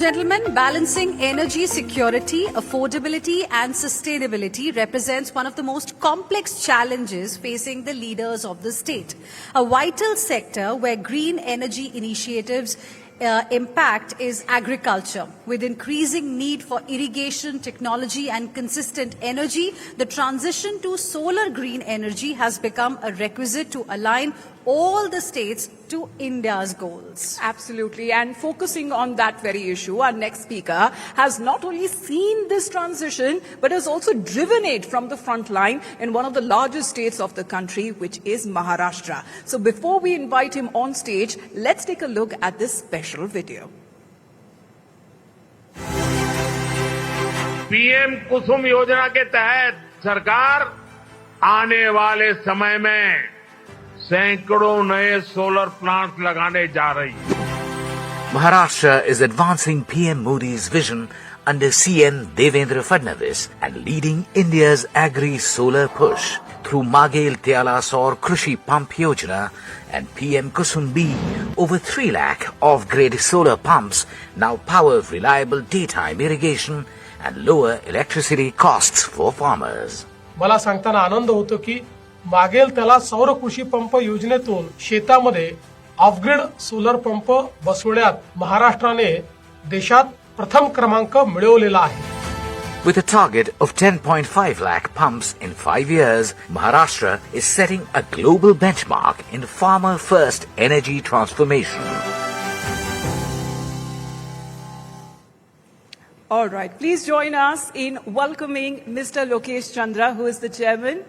Gentlemen, balancing energy security, affordability and sustainability represents one of the most complex challenges facing the leaders of the state. A vital sector where green energy initiatives impact is agriculture. With increasing need for irrigation technology and consistent energy, the transition to solar green energy has become a requisite to align all the states to India's goals. Absolutely. And focusing on that very issue, our next speaker has not only seen this transition, but has also driven it from the front line in one of the largest states of the country, which is Maharashtra. So before we invite him on stage, let's take a look at this special video. PM Kusum Yojana के तहत सरकार आने वाले समय में सैकड़ों नए solar plant लगाने जा रही है. Maharashtra is advancing PM Modi's vision under CM Devendra Fadnavis and leading India's agri-solar push through Magel Tyala Saur Krishi Pump Yojana and PM Kusum B. Over 3 lakh off-grid solar pumps now power reliable daytime irrigation and lower electricity costs for farmers. मला सांगताना आनंद होतो की मागेल त्याला सौर कृषी pump योजनेतून शेतामध्ये ऑफग्रिड सोलर पंप बसवण्यात महाराष्ट्राने देशात प्रथम क्रमांक मिळवलेला आहे. With a target of 10.5 lakh pumps in 5 years, Maharashtra is setting a global benchmark in farmer-first energy transformation. All right. Please join us in welcoming Mr. Lokesh Chandra, who is the chairman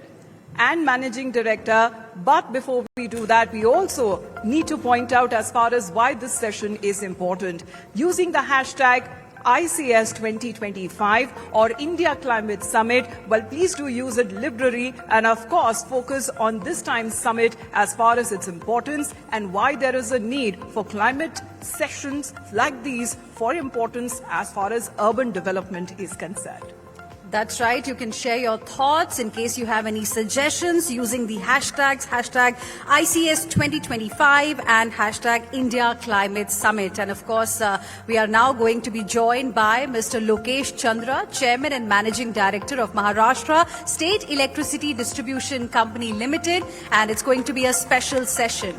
and managing director. But before we do that, we also need to point out as far as why this session is important. Using the hashtag ICS 2025 or India Climate Summit, well, please do use it liberally and of course focus on this time's summit as far as its importance and why there is a need for climate sessions like these for importance as far as urban development is concerned. That's right. You can share your thoughts in case you have any suggestions using the hashtags, hashtag ICS 2025 and hashtag India Climate Summit. And of course, we are now going to be joined by Mr. Lokesh Chandra, Chairman and Managing Director of Maharashtra State Electricity Distribution Company Limited. And it's going to be a special session.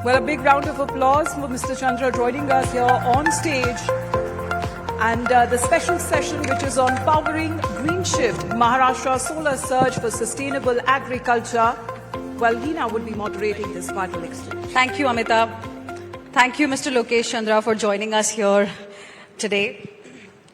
Well, a big round of applause for Mr. Chandra joining us here on stage. And the special session which is on Powering Green Shift, Maharashtra Solar Surge for Sustainable Agriculture. Well, Hina would be moderating this vital exchange. Thank you, Amitabh. Thank you, Mr. Lokesh Chandra, for joining us here today.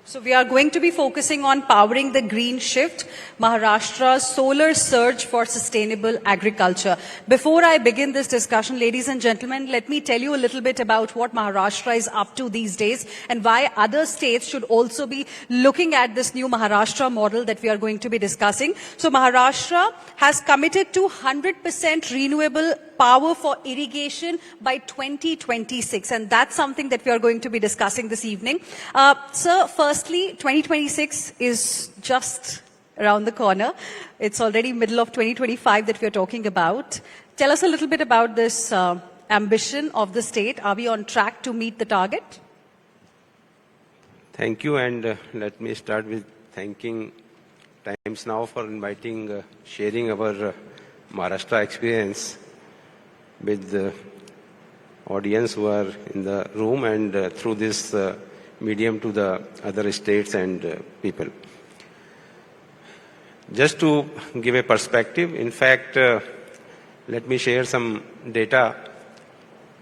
So we are going to be focusing on powering the green shift, Maharashtra's solar surge for sustainable agriculture. Before I begin this discussion, ladies and gentlemen, let me tell you a little bit about what Maharashtra is up to these days and why other states should also be looking at this new Maharashtra model that we are going to be discussing. So Maharashtra has committed to 100% renewable power for irrigation by 2026, and that's something that we are going to be discussing this evening. Sir, firstly, 2026 is just around the corner. It's already middle of 2025 that we are talking about. Tell us a little bit about this ambition of the state. Are we on track to meet the target? Thank you, and let me start with thanking Times Now for inviting, sharing our Maharashtra experience with the audience who are in the room and through this medium to the other states and people. Just to give a perspective, in fact, let me share some data.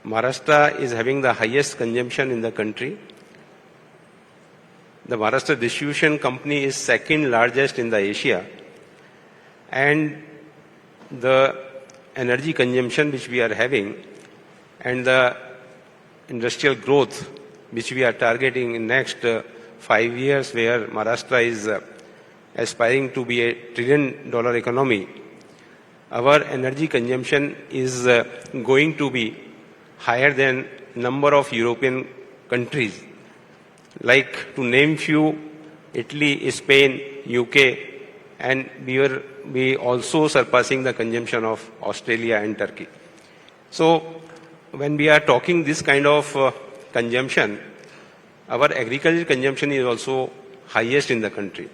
Maharashtra is having the highest consumption in the country. The Maharashtra Distribution Company is second largest in the Asia, and the energy consumption which we are having and the industrial growth which we are targeting in next 5 years, where Maharashtra is aspiring to be $1 trillion economy, our energy consumption is going to be higher than number of European countries. Like, to name few, Italy, Spain, UK, and we also surpassing the consumption of Australia and Turkey. So when we are talking this kind of consumption, our agricultural consumption is also highest in the country.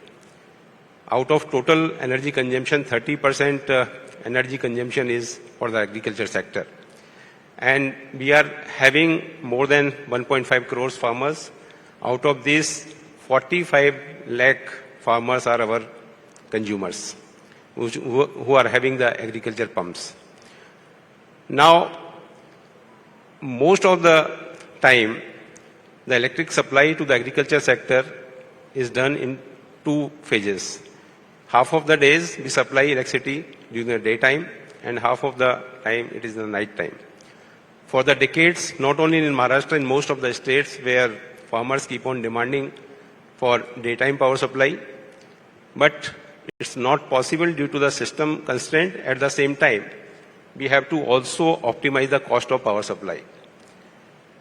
Out of total energy consumption, 30% energy consumption is for the agriculture sector. And we are having more than 1.5 crores farmers. Out of these, 45 lakh farmers are our consumers who are having the agriculture pumps. Now, most of the time, the electric supply to the agriculture sector is done in two phases. Half of the days we supply electricity during the daytime, and half of the time it is in the night time. For the decades, not only in Maharashtra, in most of the states where farmers keep on demanding for daytime power supply, but it's not possible due to the system constraint. At the same time, we have to also optimize the cost of power supply.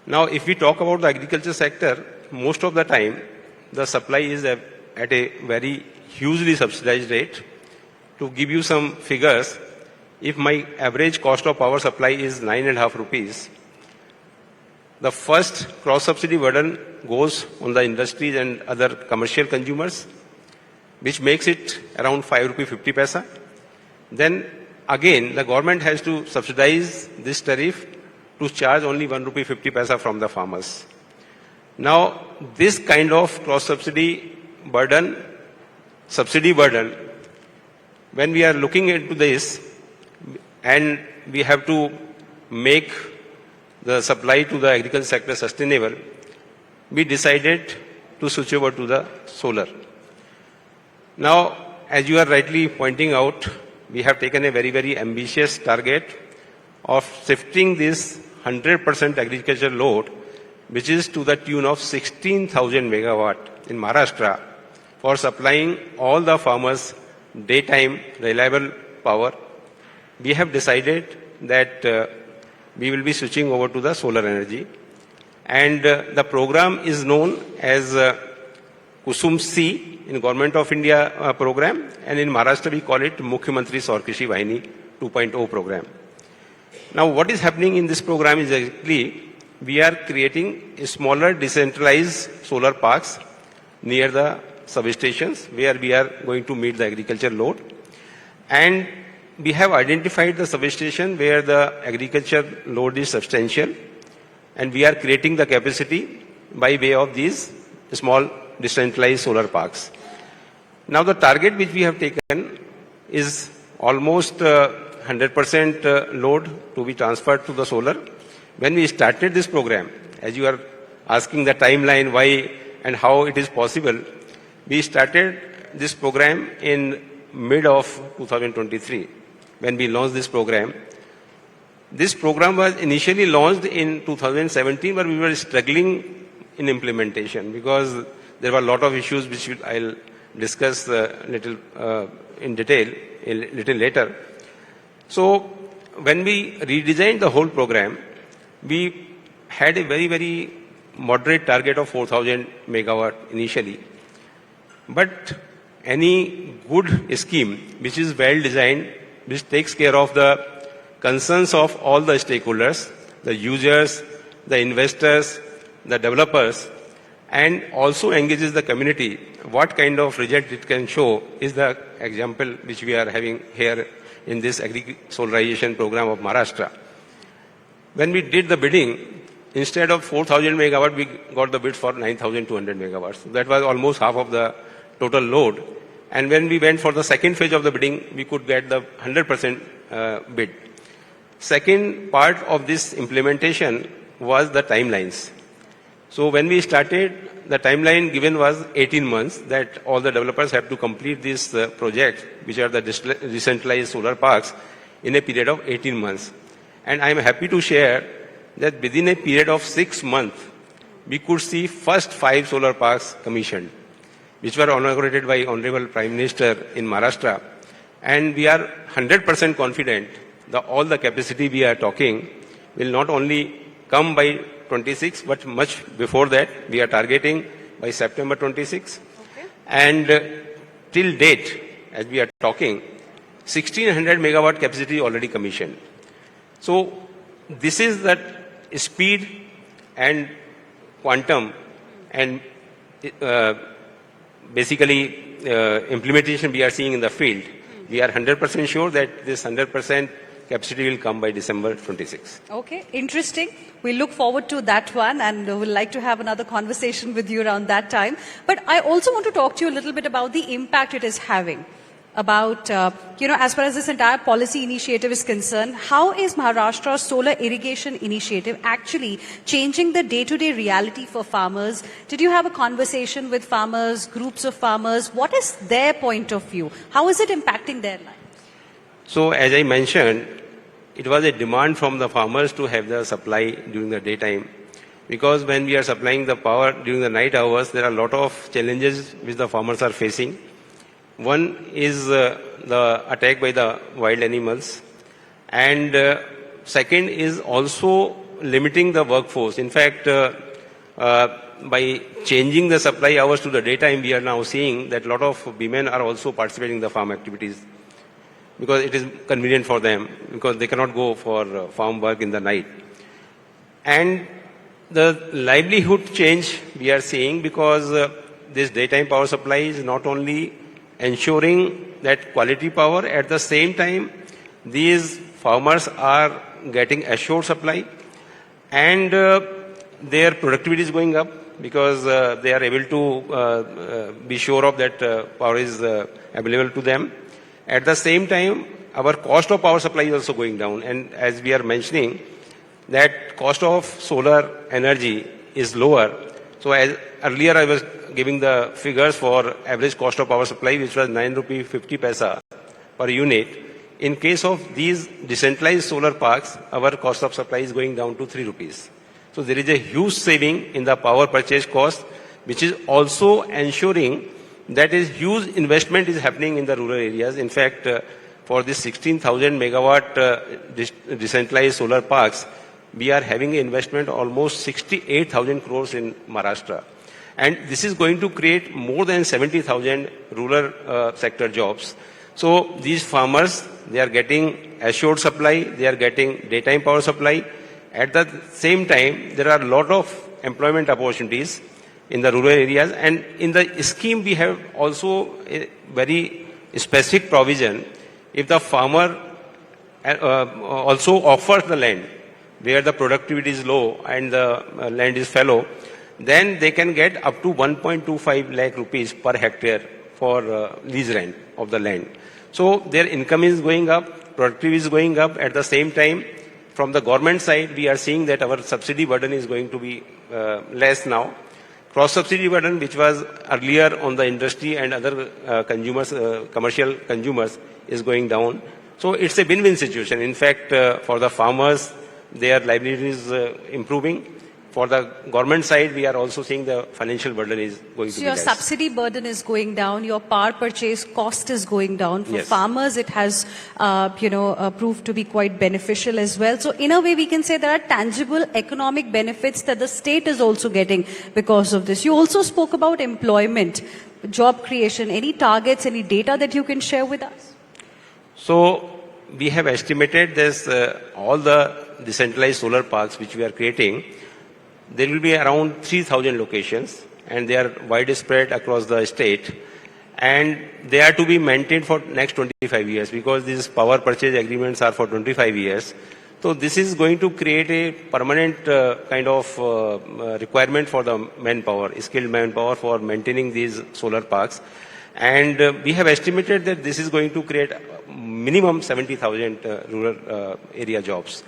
Now, if we talk about the agriculture sector, most of the time, the supply is at a very hugely subsidized rate. To give you some figures, if my average cost of power supply is 9.5 rupees, the first cross-subsidy burden goes on the industries and other commercial consumers, which makes it around 5.50 rupees. Then again, the government has to subsidize this tariff to charge only 1.50 rupees from the farmers. Now, this kind of cross-subsidy burden, when we are looking into this, and we have to make the supply to the agriculture sector sustainable, we decided to switch over to the solar. Now, as you are rightly pointing out, we have taken a very, very ambitious target of shifting this 100% agriculture load, which is to the tune of 16,000 megawatt in Maharashtra, for supplying all the farmers daytime reliable power. We have decided that we will be switching over to the solar energy. And the program is known as Kusum C in Government of India program, and in Maharashtra we call it Mukhyamantri Saur Krishi Vahini 2.0 program. Now, what is happening in this program is actually we are creating smaller decentralized solar parks near the substations where we are going to meet the agriculture load. And we have identified the substation where the agriculture load is substantial, and we are creating the capacity by way of these small decentralized solar parks. Now, the target which we have taken is almost 100% load to be transferred to the solar. When we started this program, as you are asking the timeline, why and how it is possible, we started this program in mid of 2023 when we launched this program. This program was initially launched in 2017, but we were struggling in implementation because there were a lot of issues which I'll discuss little in detail a little later. So when we redesigned the whole program, we had a very, very moderate target of 4,000 megawatt initially. But any good scheme which is well designed, which takes care of the concerns of all the stakeholders, the users, the investors, the developers, and also engages the community, what kind of result it can show is the example which we are having here in this agri-solarization program of Maharashtra. When we did the bidding, instead of 4,000 megawatt, we got the bid for 9,200 megawatts. That was almost half of the total load. And when we went for the second phase of the bidding, we could get the 100% bid. Second part of this implementation was the timelines. So when we started, the timeline given was 18 months that all the developers have to complete this project, which are the decentralized solar parks, in a period of 18 months. And I am happy to share that within a period of 6 months, we could see first 5 solar parks commissioned, which were inaugurated by Honorable Prime Minister in Maharashtra. And we are 100% confident that all the capacity we are talking will not only come by 26, but much before that. We are targeting by September 26. Okay. And till date, as we are talking, 1600 megawatt capacity already commissioned. So this is that speed and quantum and basically implementation we are seeing in the field. We are 100% sure that this 100% capacity will come by December 26. Okay, interesting. We look forward to that one, and we'll like to have another conversation with you around that time. But I also want to talk to you a little bit about the impact it is having. About, as far as this entire policy initiative is concerned, how is Maharashtra's solar irrigation initiative actually changing the day-to-day reality for farmers? Did you have a conversation with farmers, groups of farmers? What is their point of view? How is it impacting their lives? So as I mentioned, it was a demand from the farmers to have the supply during the daytime. Because when we are supplying the power during the night hours, there are a lot of challenges which the farmers are facing. One is the attack by the wild animals, and second is also limiting the workforce. In fact, by changing the supply hours to the daytime, we are now seeing that a lot of women are also participating in the farm activities because it is convenient for them, because they cannot go for farm work in the night. And the livelihood change we are seeing because this daytime power supply is not only ensuring that quality power, at the same time these farmers are getting assured supply, and their productivity is going up because they are able to be sure of that power is available to them. At the same time, our cost of power supply is also going down, and as we are mentioning that cost of solar energy is lower. So as earlier I was giving the figures for average cost of power supply, which was 9 rupee 50 paisa per unit. In case of these decentralized solar parks, our cost of supply is going down to 3 rupees. So there is a huge saving in the power purchase cost, which is also ensuring that a huge investment is happening in the rural areas. In fact, for this 16,000 megawatt decentralized solar parks, we are having an investment almost 68,000 crores in Maharashtra. And this is going to create more than 70,000 rural sector jobs. So these farmers, they are getting assured supply, they are getting daytime power supply. At the same time, there are a lot of employment opportunities in the rural areas. And in the scheme, we have also a very specific provision. If the farmer also offers the land where the productivity is low and the land is fallow, then they can get up to 1.25 lakh rupees per hectare for lease rent of the land. So their income is going up, productivity is going up. At the same time, from the government side, we are seeing that our subsidy burden is going to be less now. Cross-subsidy burden, which was earlier on the industry and other consumers, commercial consumers, is going down. So it's a win-win situation. In fact, for the farmers, their livelihood is improving. For the government side, we are also seeing the financial burden is going to be less. So your subsidy burden is going down, your power purchase cost is going down. For Yes. farmers, it has, proved to be quite beneficial as well. So in a way, we can say there are tangible economic benefits that the state is also getting because of this. You also spoke about employment, job creation. Any targets, any data that you can share with us? So we have estimated this, all the decentralized solar parks which we are creating, there will be around 3,000 locations, and they are widespread across the state. And they are to be maintained for next 25 years because these power purchase agreements are for 25 years. So this is going to create a permanent kind of requirement for the manpower, skilled manpower for maintaining these solar parks. And we have estimated that this is going to create minimum 70,000 rural area jobs.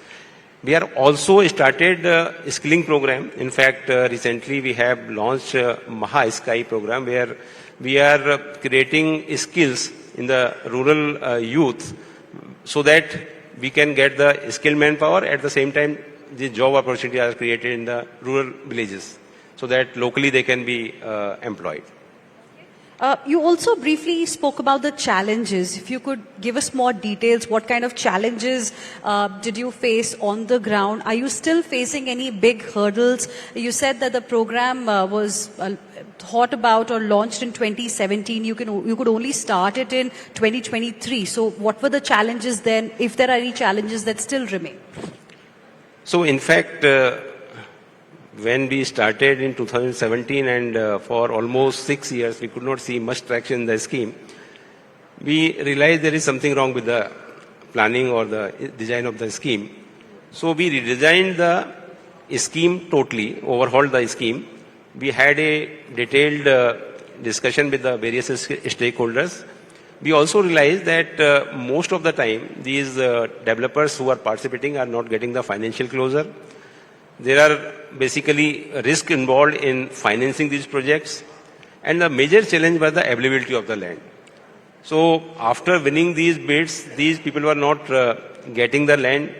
We are also started a skilling program. In fact, recently we have launched Maha Sky program where we are creating skills in the rural youth so that we can get the skilled manpower. At the same time, the job opportunities are created in the rural villages so that locally they can be employed. You also briefly spoke about the challenges. If you could give us more details, what kind of challenges did you face on the ground? Are you still facing any big hurdles? You said that the program was thought about or launched in 2017. You could only start it in 2023. So what were the challenges then, if there are any challenges that still remain? So in fact, when we started in 2017 and for almost 6 years we could not see much traction in the scheme, we realized there is something wrong with the planning or the design of the scheme. So we redesigned the scheme totally, overhauled the scheme. We had a detailed discussion with the various stakeholders. We also realized that most of the time these developers who are participating are not getting the financial closure. There are basically risk involved in financing these projects, and the major challenge was the availability of the land. So after winning these bids, these people were not getting the land,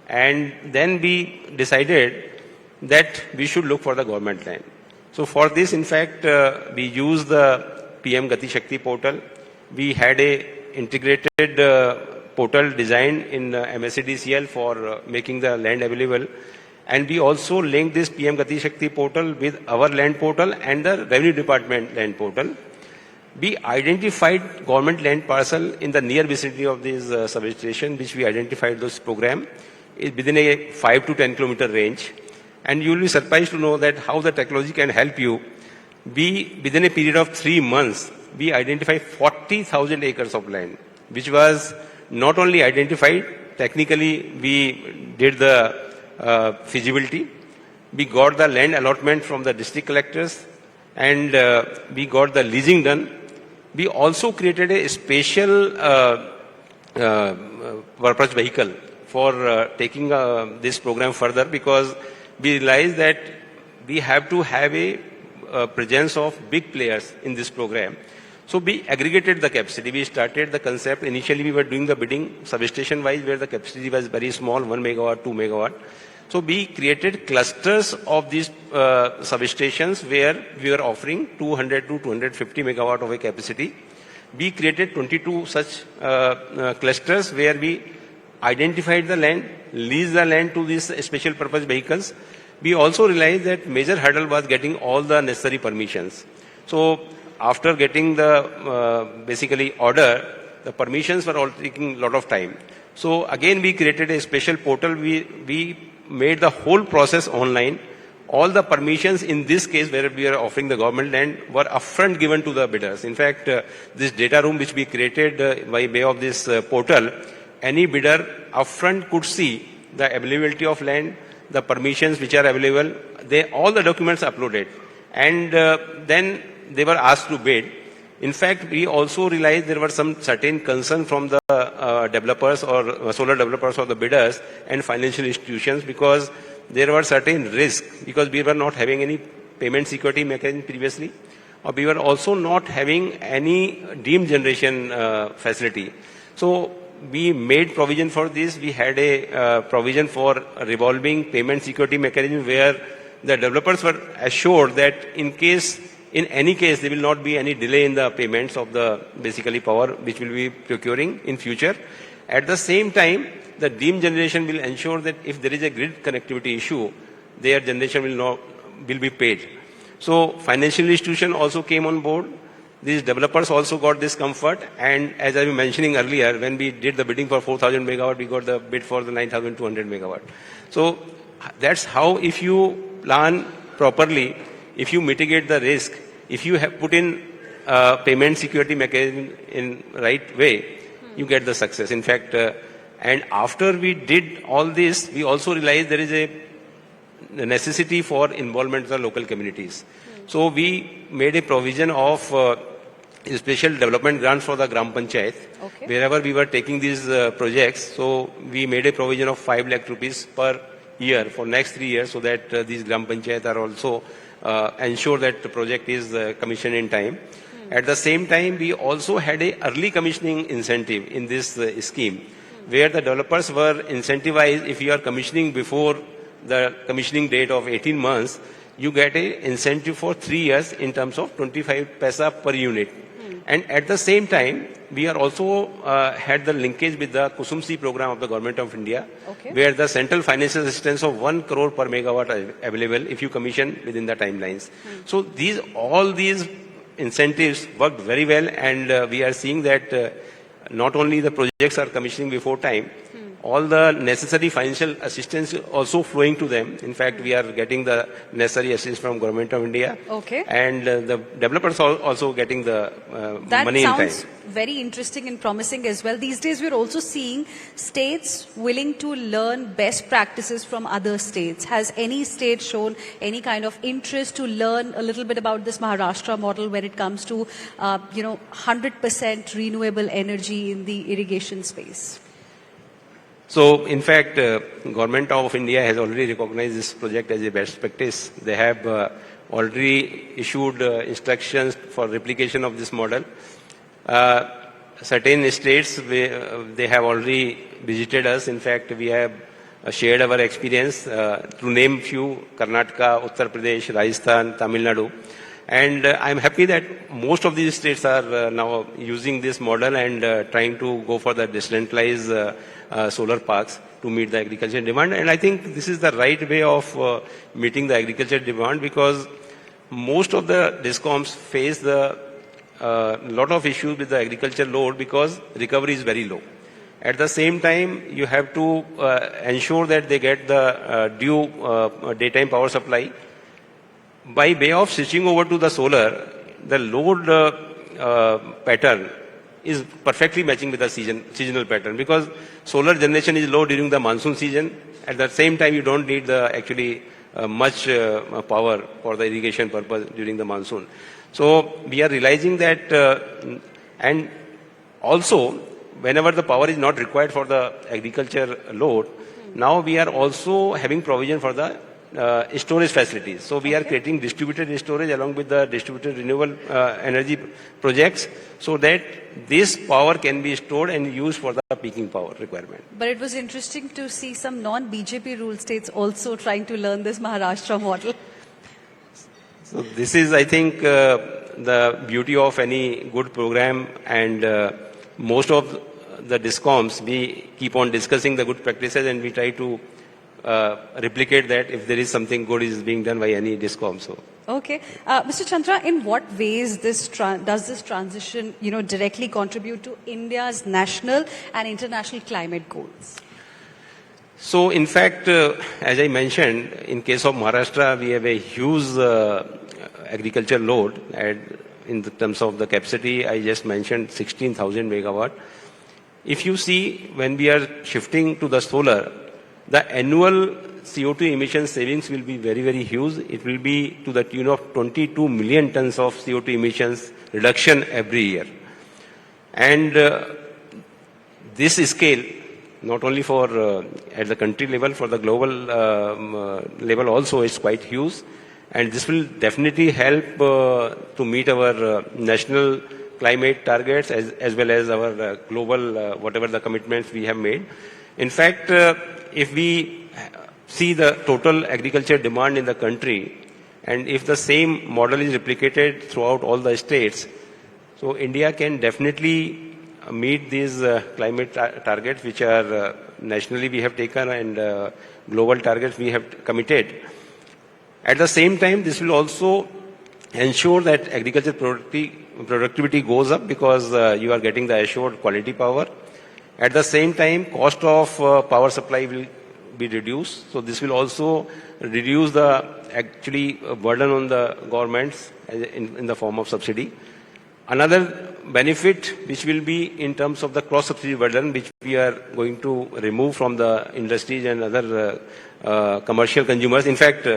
and then we decided that we should look for the government land. So for this, in fact, we used the PM Gati Shakti portal. We had a integrated portal designed in MSCDCL for making the land available. And we also linked this PM Gati Shakti portal with our land portal and the Revenue Department land portal. We identified government land parcel in the near vicinity of this substation, which we identified this program within a 5 to 10 kilometer range. And you will be surprised to know that how the technology can help you. We, within a period of 3 months, we identified 40,000 acres of land, which was not only identified, technically we did the feasibility. We got the land allotment from the district collectors, and we got the leasing done. We also created a special purpose vehicle for taking this program further, because we realized that we have to have a presence of big players in this program. So we aggregated the capacity. We started the concept. Initially we were doing the bidding substation wise, where the capacity was very small, 1 megawatt, 2 megawatt. So we created clusters of these substations where we were offering 200 to 250 megawatt of a capacity. We created 22 such clusters where we identified the land, leased the land to these special purpose vehicles. We also realized that major hurdle was getting all the necessary permissions. So after getting the basically order, the permissions were all taking a lot of time. So again we created a special portal. We made the whole process online. All the permissions in this case where we are offering the government land were upfront given to the bidders. In fact, this data room which we created by way of this portal, any bidder upfront could see the availability of land, the permissions which are available, all the documents uploaded. And then they were asked to bid. In fact, we also realized there were some certain concern from the developers or solar developers or the bidders and financial institutions, because there were certain risks, because we were not having any payment security mechanism previously, or we were also not having any deemed generation facility. So we made provision for this. We had a provision for a revolving payment security mechanism where the developers were assured that in any case, there will not be any delay in the payments of the basically power which will be procuring in future. At the same time, the deemed generation will ensure that if there is a grid connectivity issue, their generation will be paid. So financial institution also came on board. These developers also got this comfort. And as I was mentioning earlier, when we did the bidding for 4,000 megawatt, we got the bid for the 9,200 megawatt. So that's how, if you plan properly, if you mitigate the risk, if you have put in payment security mechanism in right way, you get the success. In fact, and after we did all this, we also realized there is a necessity for involvement of the local communities. So we made a provision of special development grants for the Gram Panchayat. Okay. Wherever we were taking these projects, so we made a provision of 5 lakh rupees per year for next 3 years, so that these Gram Panchayat are also ensure that the project is commissioned in time. At the same time, we also had a early commissioning incentive in this scheme, where the developers were incentivized. If you are commissioning before the commissioning date of 18 months, you get a incentive for 3 years in terms of 25 paisa per unit. And at the same time, we are also had the linkage with the Kusum-C program of the Government of India, Okay. where the central financial assistance of 1 crore per megawatt are available if you commission within the timelines. So all these incentives worked very well, and we are seeing that not only the projects are commissioning before time, all the necessary financial assistance also flowing to them. In fact, we are getting the necessary assistance from Government of India. Okay. And the developers are also getting the That money in time. sounds very interesting and promising as well. These days, we're also seeing states willing to learn best practices from other states. Has any state shown any kind of interest to learn a little bit about this Maharashtra model when it comes to, 100% renewable energy in the irrigation space? So, in fact, Government of India has already recognized this project as a best practice. They have already issued instructions for replication of this model. Certain states, they have already visited us. In fact, we have shared our experience. To name few, Karnataka, Uttar Pradesh, Rajasthan, Tamil Nadu. And I'm happy that most of these states are now using this model and trying to go for the decentralized solar parks to meet the agriculture demand. And I think this is the right way of meeting the agriculture demand, because most of the DISCOMs face the lot of issues with the agriculture load because recovery is very low. At the same time, you have to ensure that they get the due daytime power supply. By way of switching over to the solar, the load pattern is perfectly matching with the seasonal pattern, because solar generation is low during the monsoon season. At the same time, you don't need the much power for the irrigation purpose during the monsoon. So we are realizing that, and also whenever the power is not required for the agriculture load, now we are also having provision for the storage facilities. So we are creating distributed storage along with the distributed renewable energy projects, so that this power can be stored and used for the peaking power requirement. But it was interesting to see some non-BJP ruled states also trying to learn this Maharashtra model. So this is, I think, the beauty of any good program, and most of the DISCOMs, we keep on discussing the good practices and we try to replicate that if there is something good is being done by any DISCOM. So. Okay. Mr. Chandra, in what ways does this transition, directly contribute to India's national and international climate goals? So, in fact, as I mentioned, in case of Maharashtra, we have a huge agriculture load. And in the terms of the capacity, I just mentioned 16,000 megawatt. If you see, when we are shifting to the solar, the annual CO2 emission savings will be very, very huge. It will be to the tune of 22 million tons of CO2 emissions reduction every year. And this scale, not only for at the country level, for the global level also, is quite huge. And this will definitely help to meet our national climate targets as well as our global, whatever the commitments we have made. In fact, if we see the total agriculture demand in the country, and if the same model is replicated throughout all the states, so India can definitely meet these climate targets, which are nationally we have taken, and global targets we have committed. At the same time, this will also ensure that agriculture productivity goes up, because you are getting the assured quality power. At the same time, cost of power supply will be reduced. So this will also reduce the burden on the governments in the form of subsidy. Another benefit which will be in terms of the cross-subsidy burden, which we are going to remove from the industries and other commercial consumers. In fact,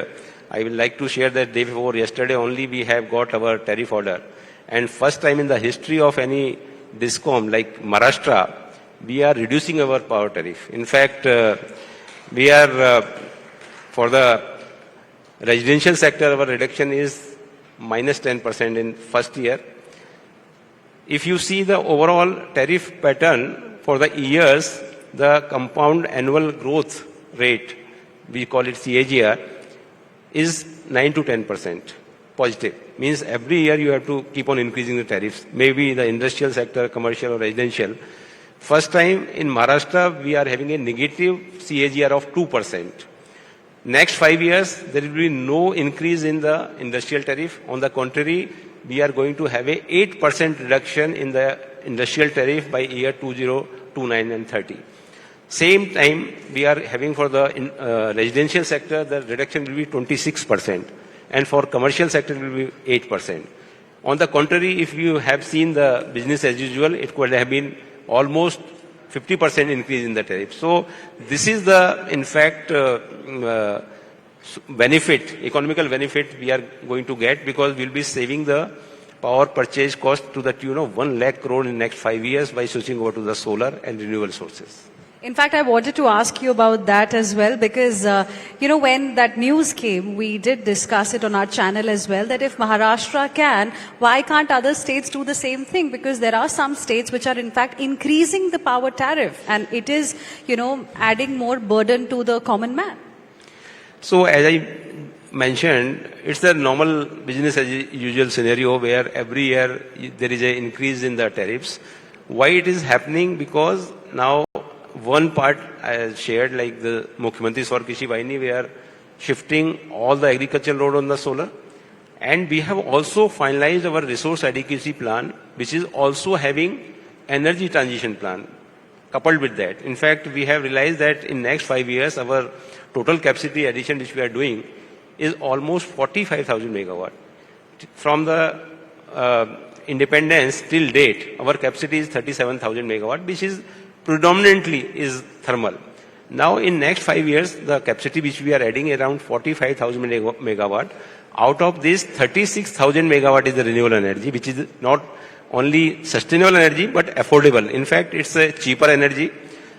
I would like to share that day before yesterday only we have got our tariff order. And first time in the history of any DISCOM like Maharashtra, we are reducing our power tariff. In fact, we are, for the residential sector, our reduction is minus 10% in first year. If you see the overall tariff pattern for the years, the compound annual growth rate, we call it CAGR, is 9 to 10% positive. Means every year you have to keep on increasing the tariffs, maybe the industrial sector, commercial or residential. First time in Maharashtra, we are having a negative CAGR of 2%. Next 5 years, there will be no increase in the industrial tariff. On the contrary, we are going to have a 8% reduction in the industrial tariff by year 2029 and 30. Same time, we are having for the residential sector, the reduction will be 26%, and for commercial sector will be 8%. On the contrary, if you have seen the business as usual, it could have been almost 50% increase in the tariff. So this is the, in fact, benefit, economical benefit we are going to get, because we'll be saving the power purchase cost to the tune of 1 lakh crore in the next 5 years by switching over to the solar and renewable sources. In fact, I wanted to ask you about that as well, because, when that news came, we did discuss it on our channel as well, that if Maharashtra can, why can't other states do the same thing? Because there are some states which are in fact increasing the power tariff, and it is, adding more burden to the common man. So as I mentioned, it's the normal business as usual scenario where every year there is an increase in the tariffs. Why it is happening? Because now one part I shared, like the Mukhyamantri Saur Krishi Vahini, we are shifting all the agricultural load on the solar. And we have also finalized our resource adequacy plan, which is also having energy transition plan coupled with that. In fact, we have realized that in next 5 years, our total capacity addition which we are doing is almost 45,000 megawatt. From the independence till date, our capacity is 37,000 megawatt, which is predominantly is thermal. Now in next 5 years, the capacity which we are adding around 45,000 megawatt. Out of this, 36,000 megawatt is the renewable energy, which is not only sustainable energy, but affordable. In fact, it's a cheaper energy.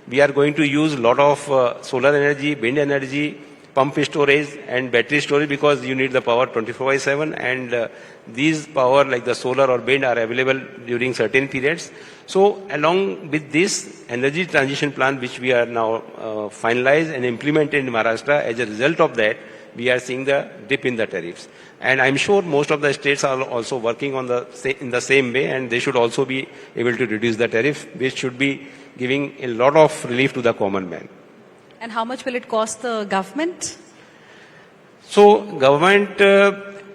We are going to use a lot of solar energy, wind energy, pump storage and battery storage, because you need the power 24/7, and these power like the solar or wind are available during certain periods. So along with this energy transition plan which we are now finalized and implemented in Maharashtra, as a result of that, we are seeing the dip in the tariffs. And I'm sure most of the states are also working on in the same way, and they should also be able to reduce the tariff, which should be giving a lot of relief to the common man. And how much will it cost the government? So government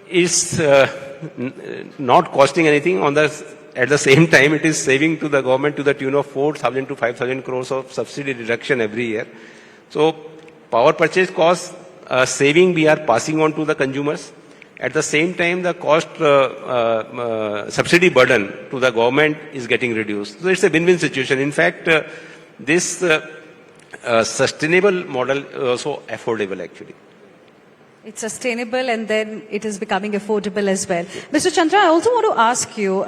is not costing anything. At the same time, it is saving to the government to the tune of 4,000 to 5,000 crores of subsidy reduction every year. So power purchase cost saving we are passing on to the consumers. At the same time, the cost subsidy burden to the government is getting reduced. So it's a win-win situation. In fact, this sustainable model is also affordable actually. It's sustainable, and then it is becoming affordable as well. Mr. Chandra, I also want to ask you,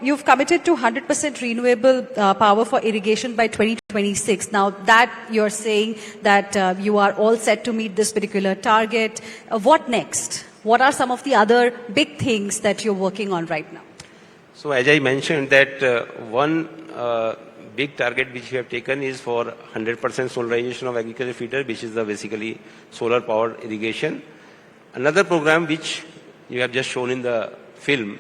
you've committed to 100% renewable power for irrigation by 2026. Now that you're saying that you are all set to meet this particular target, what next? What are some of the other big things that you're working on right now? So as I mentioned that one big target which we have taken is for 100% solarization of agriculture feeder, which is the basically solar powered irrigation. Another program which you have just shown in the film,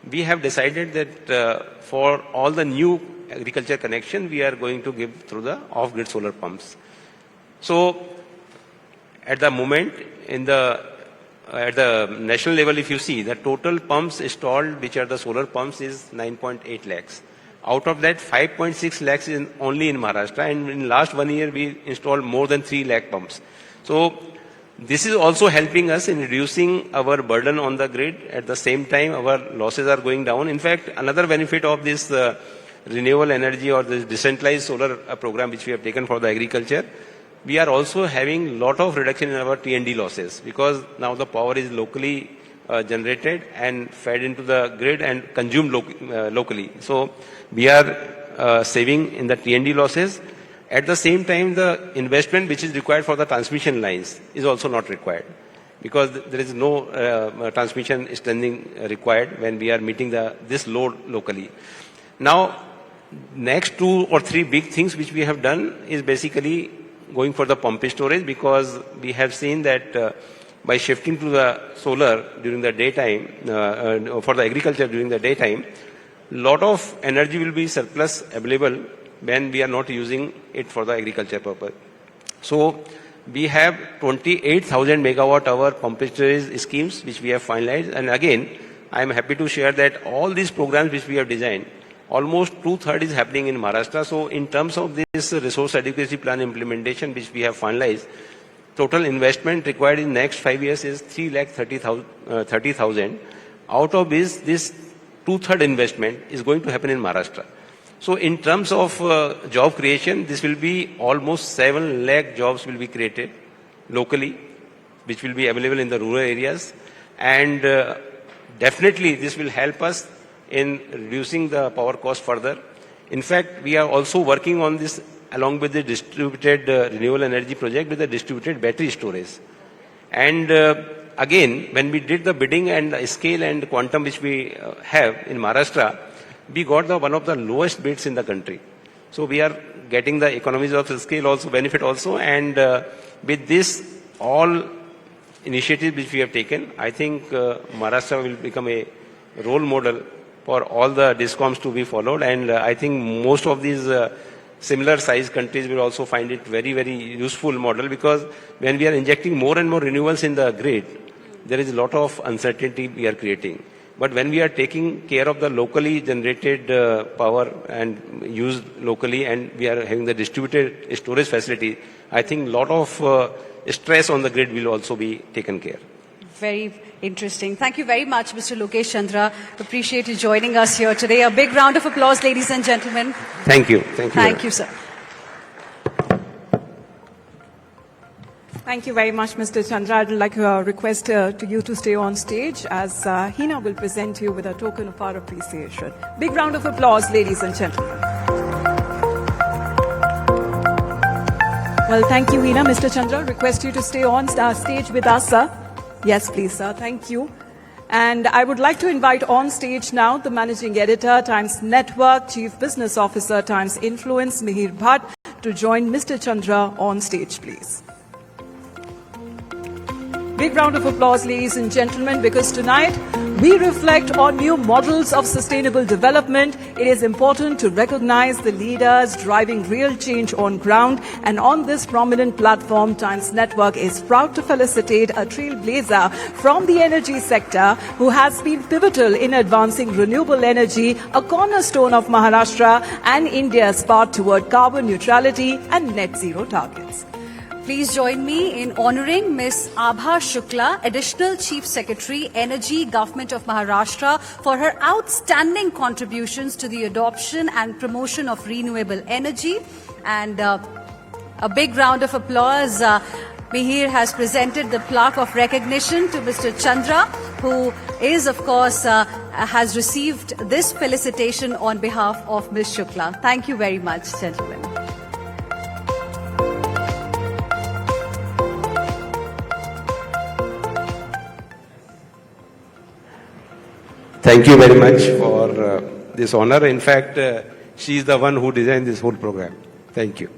we have decided that for all the new agriculture connection, we are going to give through the off-grid solar pumps. So at the moment, at the national level, if you see, the total pumps installed, which are the solar pumps, is 9.8 lakhs. Out of that, 5.6 lakhs is only in Maharashtra, and in last 1 year, we installed more than 3 lakh pumps. So this is also helping us in reducing our burden on the grid. At the same time, our losses are going down. In fact, another benefit of this renewable energy or this decentralized solar program which we have taken for the agriculture, we are also having lot of reduction in our T&D losses, because now the power is locally generated and fed into the grid and consumed locally. So we are saving in the T&D losses. At the same time, the investment which is required for the transmission lines is also not required, because there is no transmission extending required when we are meeting this load locally. Now, next 2 or 3 big things which we have done is basically going for the pump storage, because we have seen that by shifting to the solar during the daytime, for the agriculture during the daytime, lot of energy will be surplus available when we are not using it for the agriculture purpose. So we have 28,000 megawatt hour pump storage schemes which we have finalized. And again, I am happy to share that all these programs which we have designed almost 2/3 is happening in Maharashtra. So in terms of this resource adequacy plan implementation, which we have finalized, total investment required in next 5 years is 3,30,000. Out of this 2/3 investment is going to happen in Maharashtra. So in terms of job creation, this will be almost 7 lakh jobs will be created locally, which will be available in the rural areas. And definitely this will help us in reducing the power cost further. In fact, we are also working on this along with the distributed renewable energy project with the distributed battery storage. And again, when we did the bidding and the scale and quantum which we have in Maharashtra, we got one of the lowest bids in the country. So we are getting the economies of scale also, benefit also. And with this, all initiatives which we have taken, I think Maharashtra will become a role model for all the DISCOMs to be followed. And I think most of these similar size countries will also find it very, very useful model, because when we are injecting more and more renewables in the grid, there is a lot of uncertainty we are creating. But when we are taking care of the locally generated power and used locally, and we are having the distributed storage facility, I think a lot of stress on the grid will also be taken care. Very interesting. Thank you very much, Mr. Lokesh Chandra. Appreciate you joining us here today. A big round of applause, ladies and gentlemen. Thank you. Thank you. Thank you, sir. Thank you very much, Mr. Chandra. I'd like to request to you to stay on stage as Hina will present you with a token of our appreciation. Big round of applause, ladies and gentlemen. Well, thank you, Hina. Mr. Chandra, request you to stay on stage with us, sir. Yes, please, sir. Thank you. And I would like to invite on stage now the Managing Editor, Times Network, Chief Business Officer, Times Influence, Mihir Bhatt, to join Mr. Chandra on stage, please. Big round of applause, ladies and gentlemen, because tonight we reflect on new models of sustainable development. It is important to recognize the leaders driving real change on ground. And on this prominent platform, Times Network is proud to felicitate a trailblazer from the energy sector who has been pivotal in advancing renewable energy, a cornerstone of Maharashtra and India's path toward carbon neutrality and net zero targets. Please join me in honouring Ms. Abha Shukla, Additional Chief Secretary, Energy, Government of Maharashtra, for her outstanding contributions to the adoption and promotion of renewable energy. And a big round of applause. Mihir has presented the plaque of recognition to Mr. Chandra, who is, of course, has received this felicitation on behalf of Ms. Shukla. Thank you very much, gentlemen. Thank you very much for this honor. In fact, she is the one who designed this whole program. Thank you.